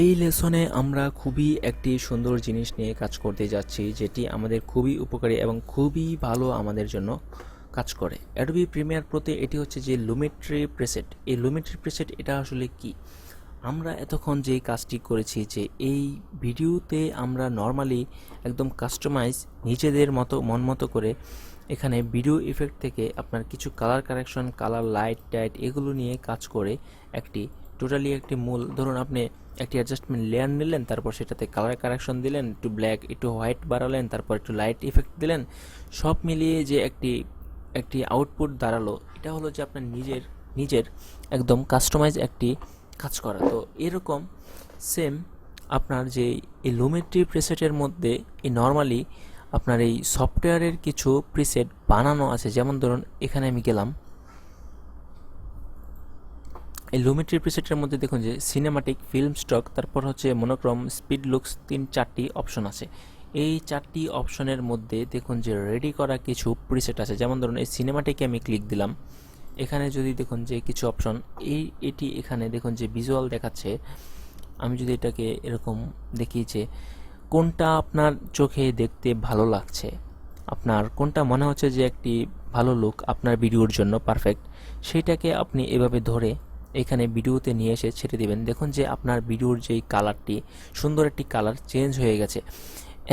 এই লেসনে আমরা খুবই একটি সুন্দর জিনিস নিয়ে কাজ করতে যাচ্ছি, যেটি আমাদের খুবই উপকারী এবং খুবই ভালো আমাদের জন্য কাজ করে। অ্যাডোবি প্রিমিয়ার প্রোতে এটি হচ্ছে যে লুমেট্রি প্রেসেট। এই লুমেট্রি প্রেসেট এটা আসলে কি? আমরা এতক্ষণ যে কাজটি করেছি, যে এই ভিডিওতে আমরা নর্মালি একদম কাস্টমাইজ নিজেদের মতো মন মতো করে এখানে ভিডিও ইফেক্ট থেকে আপনার কিছু colour correction, colour light tight এগুলো নিয়ে কাজ করে একটি টোটালি একটি মূল, ধরুন আপনি একটি অ্যাডজাস্টমেন্ট লেয়ার নিলেন, তারপর সেটাতে কালার কারেকশন দিলেন, একটু ব্ল্যাক একটু হোয়াইট বাড়ালেন, তারপর একটু লাইট ইফেক্ট দিলেন, সব মিলিয়ে যে একটি একটি আউটপুট দাঁড়ালো, এটা হলো যে আপনার নিজের নিজের একদম কাস্টমাইজ একটি কাজ করা। তো এরকম সেম আপনার যে এই লুমেট্রি প্রিসেটের মধ্যে এই নর্মালি আপনার এই সফটওয়্যারের কিছু প্রিসেট বানানো আছে। যেমন ধরুন এখানে আমি গেলাম, এই লুমেট্রি প্রিসেটের মধ্যে দেখুন যে সিনেমাটিক, ফিল্ম স্টক, তারপর হচ্ছে মনোক্রম, স্পিড, লুকস, 3-4টি অপশন আছে। এই 4টি অপশনের মধ্যে দেখুন যে রেডি করা কিছু প্রিসেট আছে। যেমন ধরুন এই সিনেমাটিকে আমি ক্লিক দিলাম, এখানে যদি দেখুন যে কিছু অপশন, এটি এখানে দেখুন যে ভিজুয়াল দেখাচ্ছে। আমি যদি এটাকে এরকম দেখি যে কোনটা আপনার চোখে দেখতে ভালো লাগছে, আপনার কোনটা মনে হচ্ছে যে একটি ভালো লুক আপনার ভিডিওর জন্য পারফেক্ট, সেইটাকে আপনি এভাবে ধরে এখানে ভিডিওতে নিয়ে এসে ছেড়ে দিবেন। দেখুন যে আপনার ভিডিওর যেই কালারটি, সুন্দর একটি কালার চেঞ্জ হয়ে গেছে।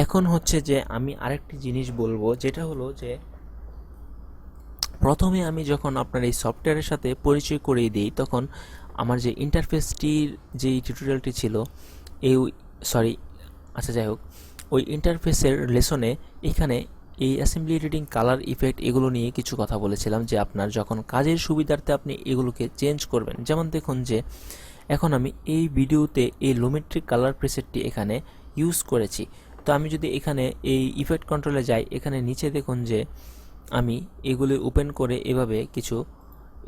এখন হচ্ছে যে আমি আরেকটি জিনিস বলবো, যেটা হলো যে প্রথমে আমি যখন আপনার এই সফটওয়্যারের সাথে পরিচয় করিয়ে দিই, তখন আমার যে ইন্টারফেসটির যেই টিউটোরিয়ালটি ছিল, এই সরি আচ্ছা যাই হোক, ওই ইন্টারফেসের লেসনে এখানে এই অ্যাসেম্বলি রিডিং, কালার ইফেক্ট এগুলো নিয়ে কিছু কথা বলেছিলাম, যে আপনার যখন কাজের সুবিধার্থে আপনি এগুলোকে চেঞ্জ করবেন। যেমন দেখুন যে এখন আমি এই ভিডিওতে এই লুমেট্রিক কালার প্রেসেটটি এখানে ইউজ করেছি। তো আমি যদি এখানে এই ইফেক্ট কন্ট্রোলে যাই, এখানে নিচে দেখুন যে আমি এগুলি ওপেন করে এভাবে কিছু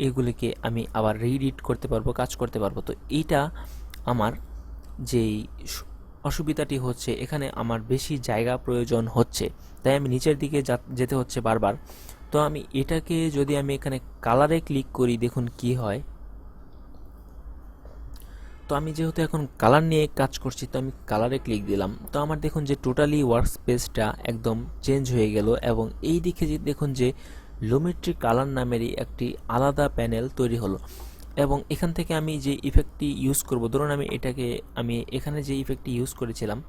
এগুলিকে আমি আবার রিএডিট করতে পারবো, কাজ করতে পারবো। তো এইটা আমার যেই অসুবিধাটি হচ্ছে, এখানে আমার বেশি জায়গা প্রয়োজন হচ্ছে, তাই আমি নিচের দিকে যেতে হচ্ছে বারবার। তো আমি এটাকে যদি আমি এখানে কালারে ক্লিক করি, দেখুন কি হয়। তো আমি যেহেতু এখন কালার নিয়ে কাজ করছি, তো আমি কালারে ক্লিক দিলাম, তো আমার দেখুন যে টোটালি ওয়ার্ক স্পেসটা একদম চেঞ্জ হয়ে গেল। এবং এই দিকে যে দেখুন যে লুমেট্রি কালার নামেরই একটি আলাদা প্যানেল তৈরি হলো। এবং এখান থেকে আমি যে ইফেক্টটি ইউজ করব, ধরুন আমি এখানে যে ইফেক্টটি ইউজ করেছিলাম,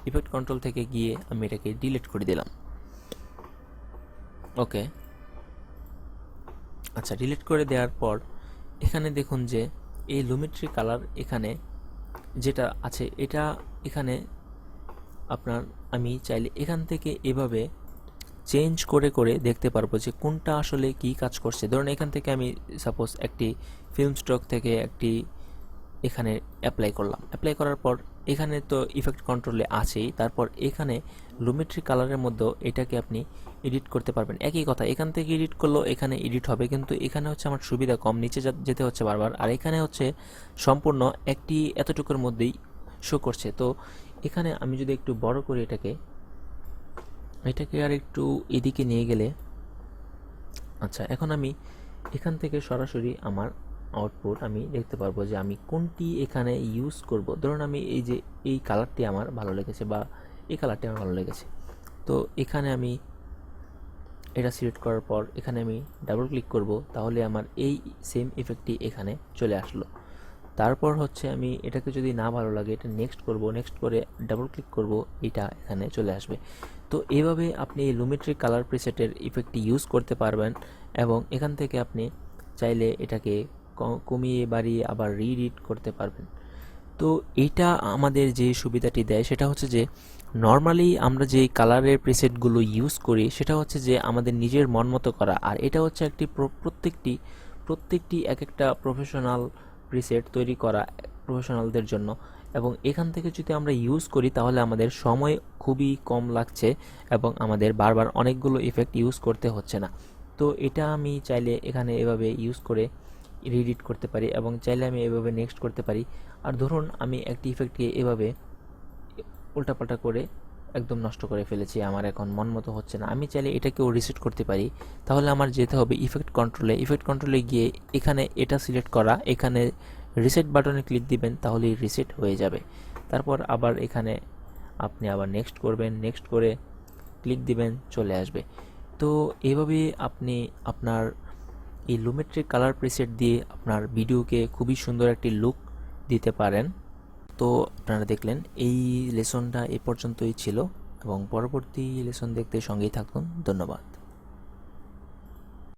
ইফেক্ট কন্ট্রোল থেকে গিয়ে আমি এটাকে ডিলিট করে দিলাম। ওকে, আচ্ছা, ডিলিট করে দেওয়ার পর এখানে দেখুন যে এই লুমেট্রি কালার এখানে যেটা আছে, এটা এখানে আপনার আমি চাইলে এখান থেকে এভাবে চেঞ্জ করে করে দেখতে পারবো যে কোনটা আসলে কি কাজ করছে। ধরুন এখান থেকে আমি সাপোজ একটি ফিল্ম স্টক থেকে একটি এখানে অ্যাপ্লাই করলাম, অ্যাপ্লাই করার পর এখানে তো ইফেক্ট কন্ট্রোলে আছেই, তারপর এখানে লুমেট্রি কালারের মধ্যেও এটাকে আপনি এডিট করতে পারবেন। একই কথা, এখান থেকে এডিট করলেও এখানে এডিট হবে, কিন্তু এখানে হচ্ছে আমার সুবিধা কম, নিচে যেতে হচ্ছে বারবার, আর এখানে হচ্ছে সম্পূর্ণ একটি এতটুকুর মধ্যেই শো করছে। তো এখানে আমি যদি একটু বড় করি এটাকে এটাকে আর একটু এদিকে নিয়ে গেলে, আচ্ছা, এখন আমি এখান থেকে সরাসরি আমার আউটপুট আমি দেখতে পারবো যে আমি কোনটি এখানে ইউজ করব। ধরুন আমি এই যে এই কালারটি আমার ভালো লেগেছে, বা এই কালারটি আমার ভালো লেগেছে, তো এখানে আমি এটা সিলেক্ট করার পর এখানে আমি ডাবল ক্লিক করব, তাহলে আমার এই সেম ইফেক্টটি এখানে চলে আসলো। তারপর হচ্ছে আমি এটাকে যদি না ভালো লাগে, এটা নেক্সট করব, নেক্সট করে ডাবল ক্লিক করব, এটা এখানে চলে আসবে। তো এইভাবে আপনি এই লুমেট্রিক কালার প্রিসেটের ইফেক্টটি ইউজ করতে পারবেন, এবং এখান থেকে আপনি চাইলে এটাকে কমিয়ে বাড়িয়ে আবার রিএডিট করতে পারবেন। তো এইটা আমাদের যে সুবিধাটি দেয়, সেটা হচ্ছে যে নর্মালি আমরা যে কালারের প্রিসেটগুলো ইউজ করি, সেটা হচ্ছে যে আমাদের নিজের মন মতো করা, আর এটা হচ্ছে একটি প্রত্যেকটি প্রত্যেকটি এক একটা প্রফেশনাল প্রিসেট তৈরি করা প্রফেশনালদের জন্য। এবং এখান থেকে যদি আমরা ইউজ করি, তাহলে আমাদের সময় খুবই কম লাগছে, এবং আমাদের বারবার অনেকগুলো ইফেক্ট ইউজ করতে হচ্ছে না। তো এটা আমি চাইলে এখানে এভাবে ইউজ করে রিএডিট করতে পারি, এবং চাইলে আমি এভাবে নেক্সট করতে পারি। আর ধরুন আমি একটি ইফেক্টকে এভাবে উল্টাপাল্টা করে একদম নষ্ট করে ফেলেছি, আমার এখন মন মতো হচ্ছে না, আমি চাইলে এটাকেও রিসেট করতে পারি। তাহলে আমার যেতে হবে ইফেক্ট কন্ট্রোলে, ইফেক্ট কন্ট্রোলে গিয়ে এখানে এটা সিলেক্ট করা, এখানে রিসেট বাটনে ক্লিক দিবেন, তাহলেই রিসেট হয়ে যাবে। তারপর আবার এখানে আপনি আবার নেক্সট করবেন, নেক্সট করে ক্লিক দিবেন, চলে আসবে। তো এইভাবে আপনি আপনার এই লুমেট্রিক কালার প্রিসেট দিয়ে আপনার ভিডিওকে খুবই সুন্দর একটি লুক দিতে পারেন। তো আপনারা দেখলেন এই লেসনটা এ পর্যন্তই ছিল, এবং পরবর্তী লেসন দেখতে সঙ্গেই থাকুন। ধন্যবাদ।